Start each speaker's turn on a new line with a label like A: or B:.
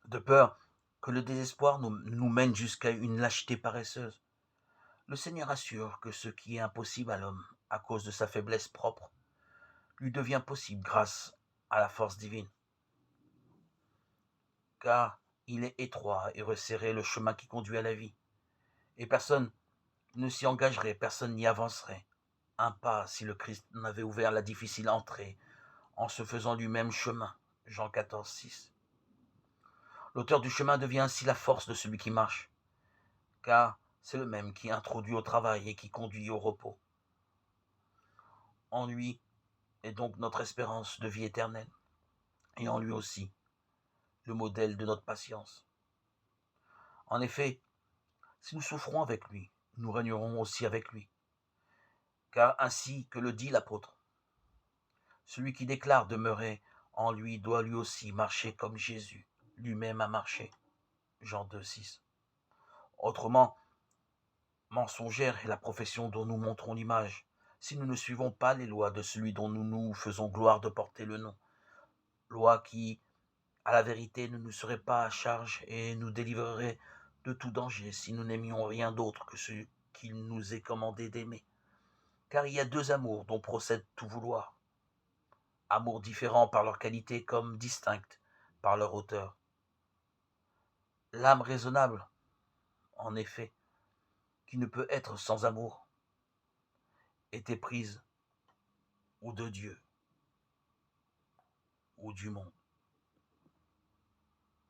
A: de peur que le désespoir nous mène jusqu'à une lâcheté paresseuse. Le Seigneur assure que ce qui est impossible à l'homme, à cause de sa faiblesse propre, lui devient possible grâce à la force divine. Car il est étroit et resserré le chemin qui conduit à la vie, et personne ne s'y engagerait, personne n'y avancerait. Un pas si le Christ n'avait ouvert la difficile entrée en se faisant lui-même chemin. Jean 14, 6. L'auteur du chemin devient ainsi la force de celui qui marche, car c'est le même qui introduit au travail et qui conduit au repos. En lui est donc notre espérance de vie éternelle, et en lui aussi le modèle de notre patience. En effet, si nous souffrons avec lui, nous régnerons aussi avec lui, car ainsi que le dit l'apôtre, celui qui déclare demeurer en lui doit lui aussi marcher comme Jésus lui-même a marché. Jean 2, 6. Autrement, mensongère est la profession dont nous montrons l'image, si nous ne suivons pas les lois de celui dont nous nous faisons gloire de porter le nom, loi qui, à la vérité, ne nous serait pas à charge et nous délivrerait de tout danger si nous n'aimions rien d'autre que ce qu'il nous est commandé d'aimer. Car il y a deux amours dont procède tout vouloir, amours différents par leur qualité comme distincts par leur hauteur. L'âme raisonnable, en effet, qui ne peut être sans amour, est éprise ou de Dieu ou du monde.